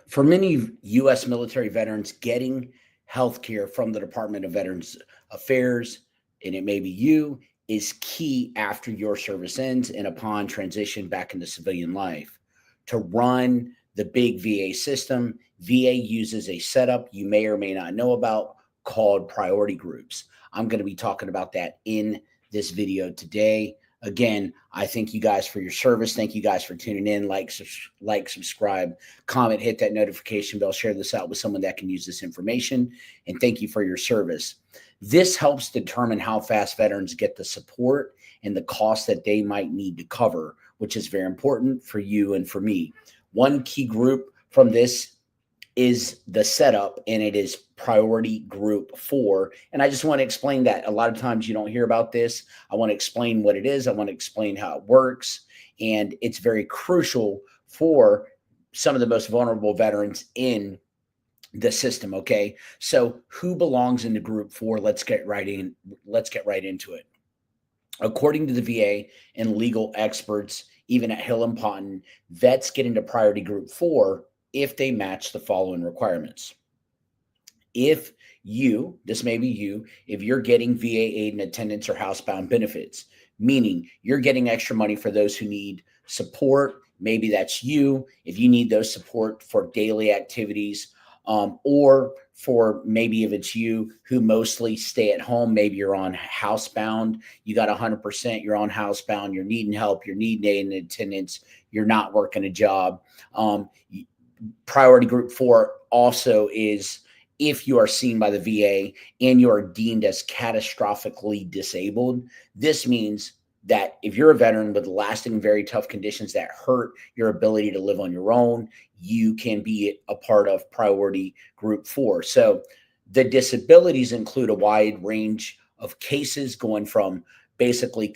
For many U.S. military veterans, getting health care from the Department of Veterans Affairs, and it may be you, is key after your service ends and upon transition back into civilian life. To run the big VA system, VA uses a setup you may or may not know about called priority groups. I'm going to be talking about that in this video today. Again, I thank you guys for your service. Thank you guys for tuning in. Subscribe, comment, hit that notification bell, share this out with someone that can use this information. And thank you for your service. This helps determine how fast veterans get the support and the cost that they might need to cover, which is very important for you and for me. One key group from this is the setup, and it is priority group 4. And I just want to explain that. A lot of times you don't hear about this. I want to explain what it is. I want to explain how it works. And it's very crucial for some of the most vulnerable veterans in the system. Okay. So who belongs into group 4? Let's get right into it. According to the VA and legal experts, even at Hill and Ponton, vets get into priority group 4 if they match the following requirements. If this may be you, if you're getting VA aid and attendance or housebound benefits, meaning you're getting extra money for those who need support, maybe that's you. If you need those support for daily activities, or for maybe if it's you who mostly stay at home, maybe you're on housebound, you got 100%, you're on housebound, you're needing help, you're needing aid and attendance, you're not working a job. Priority group 4 also is if you are seen by the VA and you are deemed as catastrophically disabled. This means that if you're a veteran with lasting, very tough conditions that hurt your ability to live on your own, you can be a part of priority group 4. So the disabilities include a wide range of cases going from basically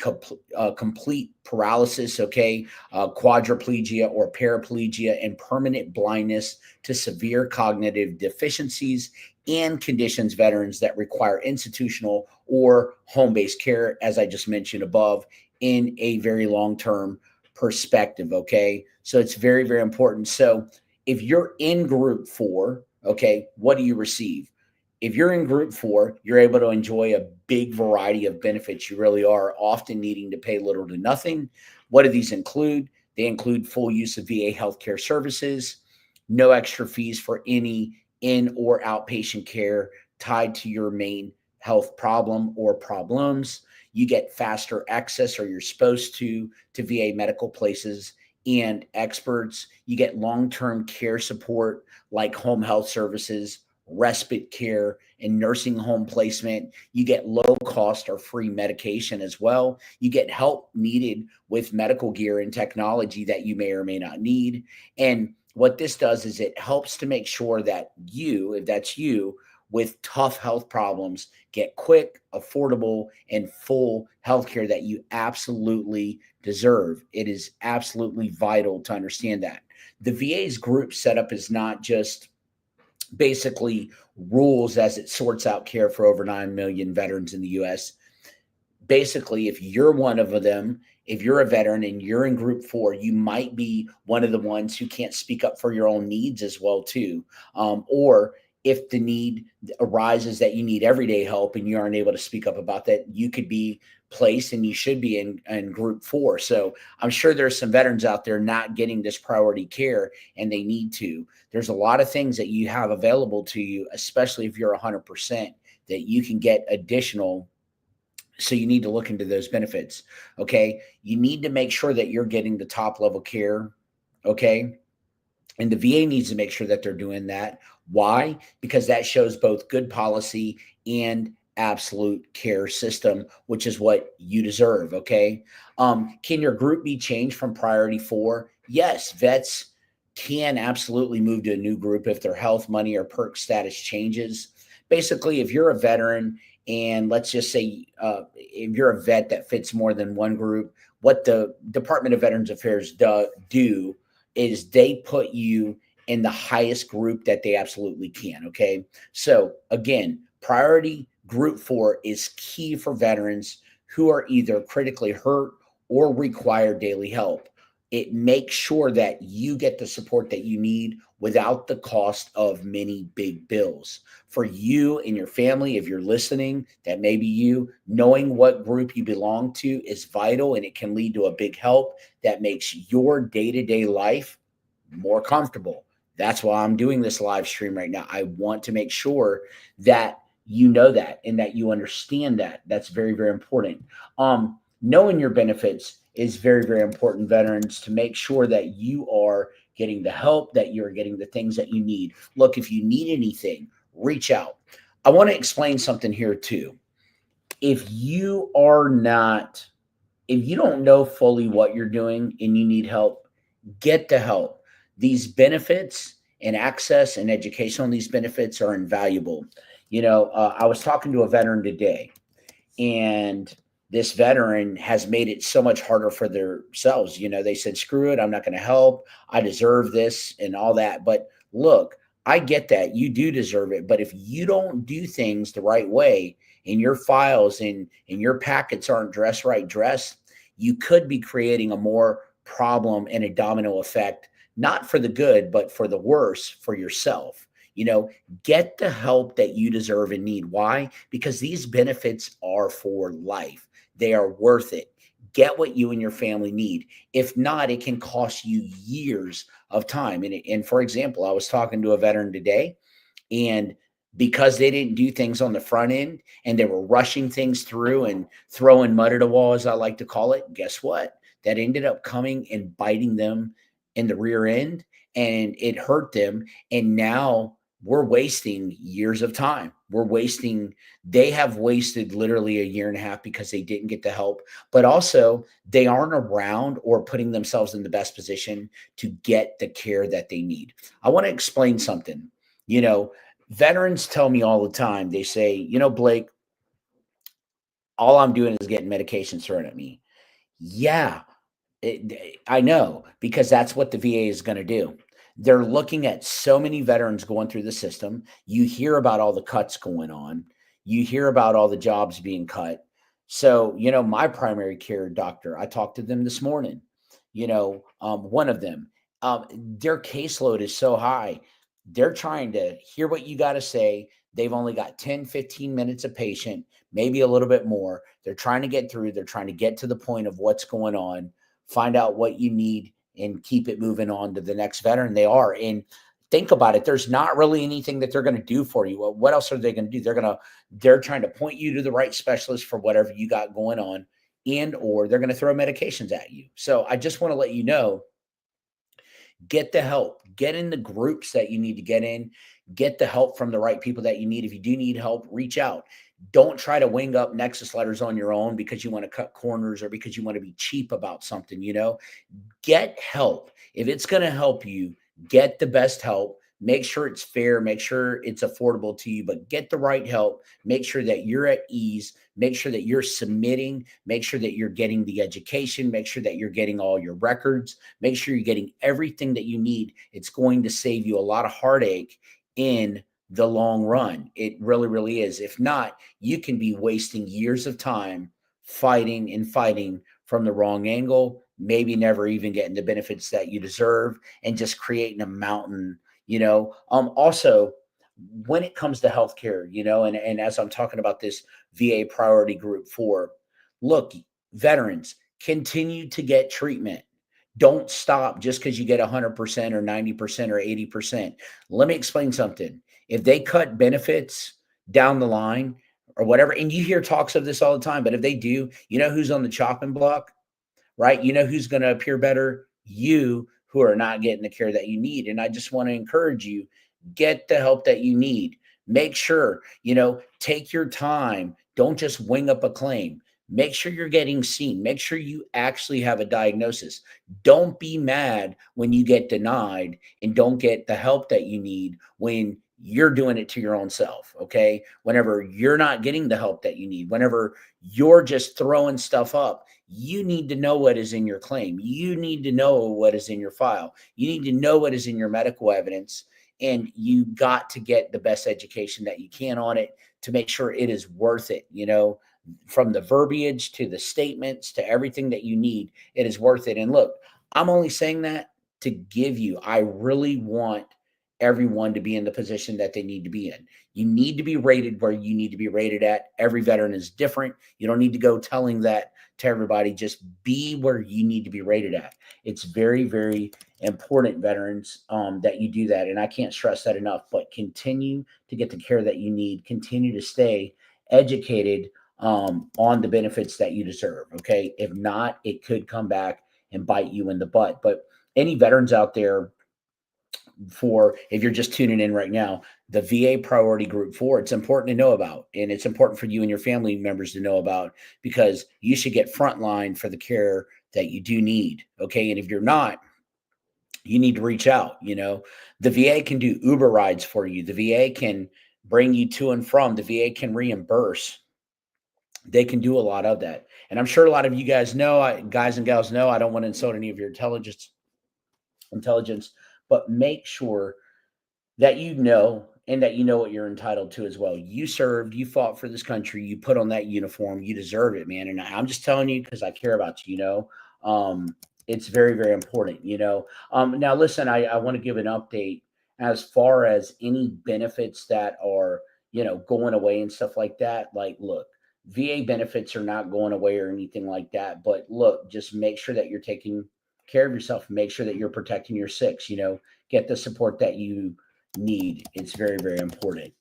complete paralysis, quadriplegia or paraplegia, and permanent blindness to severe cognitive deficiencies and conditions veterans that require institutional or home-based care, as I just mentioned above, in a very long-term perspective, okay? So it's very, very important. So if you're in group 4, okay, what do you receive? If you're in group 4, you're able to enjoy a big variety of benefits. You really are, often needing to pay little to nothing. What do these include? They include full use of VA healthcare services, no extra fees for any in or outpatient care tied to your main health problem or problems. You get faster access, or you're supposed to VA medical places and experts. You get long-term care support like home health services, respite care, and nursing home placement. You get low cost or free medication as well. You get help needed with medical gear and technology that you may or may not need. And what this does is it helps to make sure that you, if that's you, with tough health problems, get quick, affordable, and full health care that you absolutely deserve. It is absolutely vital to understand that. The VA's group setup is not just basically rules as it sorts out care for over 9 million veterans in the US. Basically, if you're one of them, if you're a veteran and you're in group 4, you might be one of the ones who can't speak up for your own needs as well too. Or if the need arises that you need everyday help and you aren't able to speak up about that, you could be placed and you should be in group 4. So I'm sure there's some veterans out there not getting this priority care and they need to. There's a lot of things that you have available to you, especially if you're 100%, that you can get additional. So you need to look into those benefits. Okay. You need to make sure that you're getting the top level care. Okay. And the VA needs to make sure that they're doing that. Why? Because that shows both good policy and absolute care system, which is what you deserve. Okay. Can your group be changed from priority 4? Yes, vets can absolutely move to a new group if their health, money, or perk status changes. Basically, if you're a veteran and let's just say if you're a vet that fits more than one group, what the Department of Veterans Affairs do is they put you in the highest group that they absolutely can. Okay. So again, priority group 4 is key for veterans who are either critically hurt or require daily help. it makes sure that you get the support that you need without the cost of many big bills. For you and your family, if you're listening, that may be you, knowing what group you belong to is vital, and it can lead to a big help that makes your day-to-day life more comfortable. That's why I'm doing this live stream right now. I want to make sure that you know that and that you understand that. That's very, very important. Knowing your benefits is very, very important, veterans, to make sure that you are getting the help, that you're getting the things that you need. Look, if you need anything, reach out. I want to explain something here too. If you are not, if you don't know fully what you're doing and you need help, get the help. These benefits and access and education on these benefits are invaluable. I was talking to a veteran today, and this veteran has made it so much harder for themselves. They said, screw it, I'm not going to help. I deserve this and all that. But look, I get that. You do deserve it. But if you don't do things the right way, and your files and your packets aren't dressed, you could be creating a more problem and a domino effect, not for the good, but for the worse for yourself. Get the help that you deserve and need. Why? Because these benefits are for life. They are worth it. Get what you and your family need. If not, it can cost you years of time. And for example, I was talking to a veteran today, and because they didn't do things on the front end and they were rushing things through and throwing mud at a wall, as I like to call it, guess what? That ended up coming and biting them in the rear end, and it hurt them. And now we're wasting years of time. They have wasted literally a year and a half because they didn't get the help, but also they aren't around or putting themselves in the best position to get the care that they need. I want to explain something. You know, Veterans tell me all the time, they say, Blake, all I'm doing is getting medications thrown at me. Yeah, I know, because that's what the VA is going to do. They're looking at so many veterans going through the system. You hear about all the cuts going on. You hear about all the jobs being cut. So, my primary care doctor, I talked to them this morning. One of them, their caseload is so high. They're trying to hear what you got to say. They've only got 10, 15 minutes a patient, maybe a little bit more. They're trying to get through. They're trying to get to the point of what's going on, find out what you need, and keep it moving on to the next veteran they are. And think about it. There's not really anything that they're going to do for you. Well, what else are they going to do? They're trying to point you to the right specialist for whatever you got going on, and or they're going to throw medications at you. So I just want to let you know, get the help, get in the groups that you need to get in, get the help from the right people that you need. If you do need help, reach out. Don't try to wing up Nexus letters on your own because you want to cut corners or because you want to be cheap about something. Get help. If it's going to help you, get the best help. Make sure it's fair, make sure it's affordable to you, but get the right help. Make sure that you're at ease, make sure that you're submitting, make sure that you're getting the education, make sure that you're getting all your records, make sure you're getting everything that you need. It's going to save you a lot of heartache in the long run. It really, really is. If not, you can be wasting years of time fighting and fighting from the wrong angle, maybe never even getting the benefits that you deserve, and just creating a mountain. Also, when it comes to healthcare, and as I'm talking about this VA priority group 4, look, veterans, continue to get treatment. Don't stop just because you get 100% or 90% or 80%. Let me explain something. If they cut benefits down the line or whatever, and you hear talks of this all the time, but if they do, who's on the chopping block, right? Who's going to appear better? You, who are not getting the care that you need. And I just want to encourage you, get the help that you need. Make sure, take your time. Don't just wing up a claim. Make sure you're getting seen. Make sure you actually have a diagnosis. Don't be mad when you get denied and don't get the help that you need when you're doing it to your own self. Okay. Whenever you're not getting the help that you need, whenever you're just throwing stuff up, you need to know what is in your claim. You need to know what is in your file. You need to know what is in your medical evidence. And you got to get the best education that you can on it to make sure it is worth it. From the verbiage to the statements to everything that you need, it is worth it. And look, I'm only saying that to give you, I really want everyone to be in the position that they need to be in. You need to be rated where you need to be rated at. Every veteran is different. You don't need to go telling that to everybody. Just be where you need to be rated at. It's very, very important, veterans, that you do that. And I can't stress that enough. But continue to get the care that you need. Continue to stay educated on the benefits that you deserve. Okay. If not, it could come back and bite you in the butt. But any veterans out there, for if you're just tuning in right now, the VA Priority Group 4, it's important to know about. And it's important for you and your family members to know about, because you should get frontline for the care that you do need. Okay. And if you're not, you need to reach out. The VA can do Uber rides for you. The VA can bring you to and from. The VA can reimburse. They can do a lot of that. And I'm sure a lot of you guys know, guys and gals know, I don't want to insult any of your intelligence, but make sure that you know, and that you know what you're entitled to as well. You served, you fought for this country, you put on that uniform, you deserve it, man. And I'm just telling you because I care about you. It's very, very important. Now listen, I want to give an update as far as any benefits that are, going away and stuff like that. Like, look, VA benefits are not going away or anything like that. But look, just make sure that you're taking care of yourself. Make sure that you're protecting your six. Get the support that you need. It's very, very important.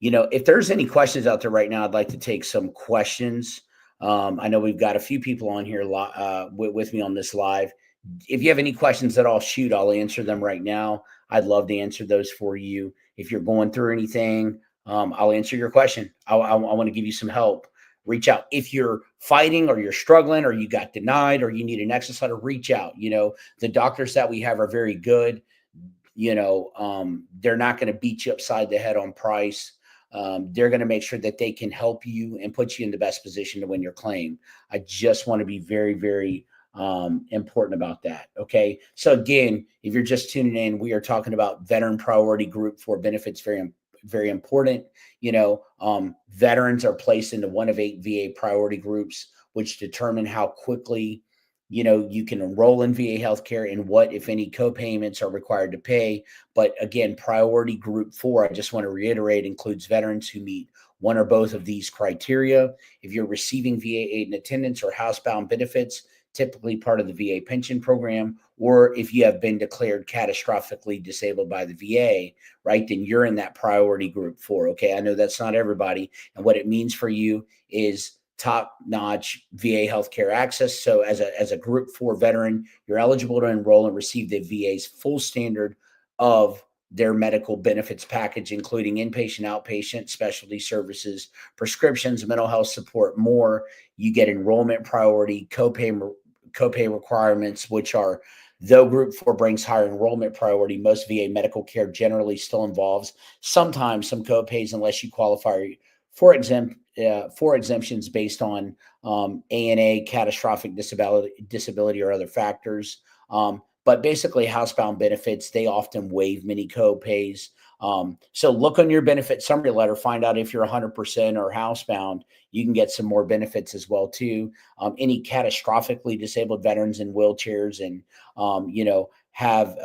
If there's any questions out there right now, I'd like to take some questions. I know we've got a few people on here with me on this live. If you have any questions at all, shoot, I'll answer them right now. I'd love to answer those for you. If you're going through anything, I'll answer your question. I want to give you some help. Reach out. If you're fighting or you're struggling or you got denied or you need an exercise letter, reach out. The doctors that we have are very good. They're not going to beat you upside the head on price. They're going to make sure that they can help you and put you in the best position to win your claim. I just want to be very, very important about that. Okay. So again, if you're just tuning in, we are talking about Veteran Priority Group 4 benefits. Very, very important. Veterans are placed into one of 8 VA priority groups, which determine how quickly you can enroll in VA healthcare and what, if any, co-payments are required to pay. But again, Priority Group 4, I just want to reiterate, includes veterans who meet one or both of these criteria. If you're receiving VA aid and attendance or housebound benefits, typically part of the VA pension program, or if you have been declared catastrophically disabled by the VA, right, then you're in that Priority Group 4. Okay, I know that's not everybody. And what it means for you is top-notch VA healthcare access. So as a Group 4 veteran, you're eligible to enroll and receive the VA's full standard of their medical benefits package, including inpatient, outpatient, specialty services, prescriptions, mental health support, more. You get enrollment priority, copay requirements, which are, though Group 4 brings higher enrollment priority, most VA medical care generally still involves sometimes some copays unless you qualify for exemptions based on ANA, catastrophic disability, or other factors. But basically, housebound benefits, they often waive many copays. So look on your benefit summary letter, find out if you're 100% or housebound. You can get some more benefits as well too. Any catastrophically disabled veterans in wheelchairs and have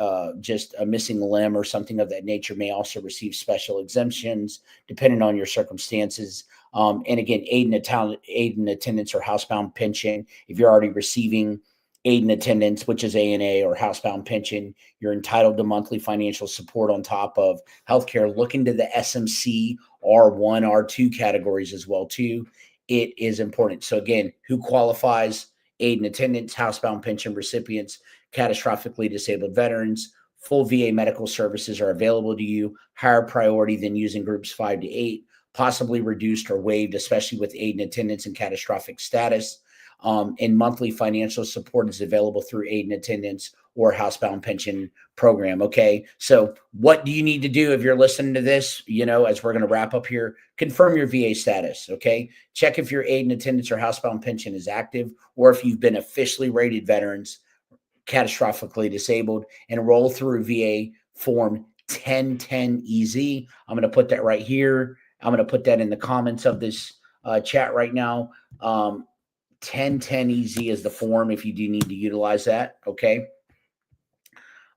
just a missing limb or something of that nature may also receive special exemptions depending on your circumstances. And again, aid and attendance or housebound pension. If you're already receiving aid and attendance, which is ANA or housebound pension, you're entitled to monthly financial support on top of healthcare. Look into the SMC R1, R2 categories as well too. It is important. So again, who qualifies? Aid and attendance, housebound pension recipients, catastrophically disabled veterans. Full VA medical services are available to you, higher priority than using groups 5 to 8, possibly reduced or waived, especially with aid and attendance and catastrophic status. And monthly financial support is available through aid and attendance or housebound pension program. Okay. So what do you need to do if you're listening to this, as we're going to wrap up here? Confirm your VA status. Okay. Check if your aid and attendance or housebound pension is active, or if you've been officially rated veterans catastrophically disabled, and roll through VA form 1010EZ. I'm going to put that right here. I'm going to put that in the comments of this chat right now. 1010EZ is the form if you do need to utilize that. Okay.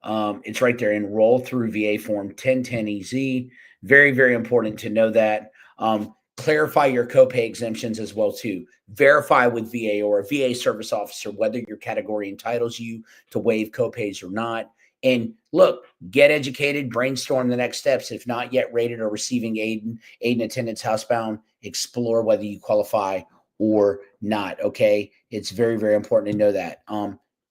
It's right there. Enroll through VA form 1010EZ. Very, very important to know that. Clarify your copay exemptions as well too. Verify with VA or a VA service officer whether your category entitles you to waive copays or not. And look, get educated, brainstorm the next steps. If not yet rated or receiving aid in attendance housebound, explore whether you qualify or not. Okay. It's very, very important to know that.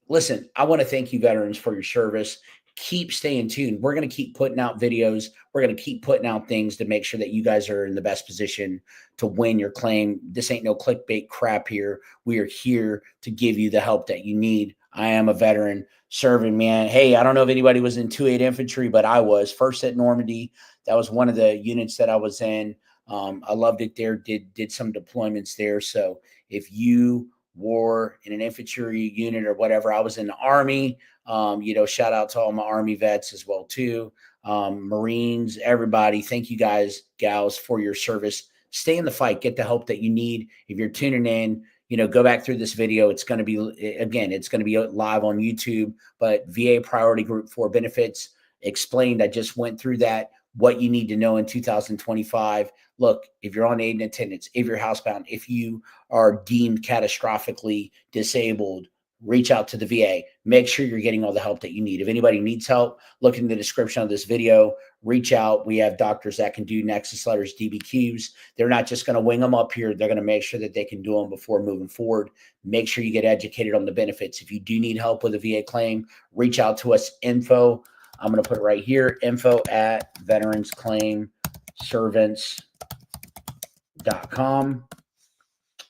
Listen, I want to thank you veterans for your service. Keep staying tuned. We're going to keep putting out videos. We're going to keep putting out things to make sure that you guys are in the best position to win your claim. This ain't no clickbait crap here. We are here to give you the help that you need. I am a veteran serving, man. Hey, I don't know if anybody was in 2-8 infantry, but I was first at Normandy. That was one of the units that I was in. I loved it there. Did some deployments there. So if you were in an infantry unit or whatever, I was in the Army. Shout out to all my Army vets as well too. Marines, everybody. Thank you guys, gals, for your service. Stay in the fight. Get the help that you need. If you're tuning in, go back through this video. It's going to be, again, it's going to be live on YouTube, but VA Priority Group 4 benefits explained. I just went through that, what you need to know in 2025. Look, if you're on aid and attendance, if you're housebound, if you are deemed catastrophically disabled, reach out to the VA. Make sure you're getting all the help that you need. If anybody needs help, look in the description of this video. Reach out. We have doctors that can do Nexus letters, DBQs. They're not just going to wing them up here. They're going to make sure that they can do them before moving forward. Make sure you get educated on the benefits. If you do need help with a VA claim, reach out to us. Info, I'm going to put it right here, info@veteransclaimservants.com,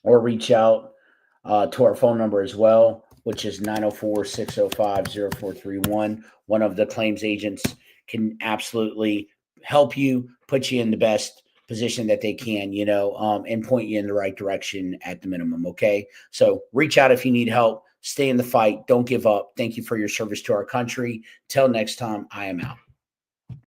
or reach out to our phone number as well, which is 904-605-0431. One of the claims agents can absolutely help you, put you in the best position that they can, and point you in the right direction at the minimum. Okay. So reach out if you need help. Stay in the fight. Don't give up. Thank you for your service to our country. Till next time, I am out.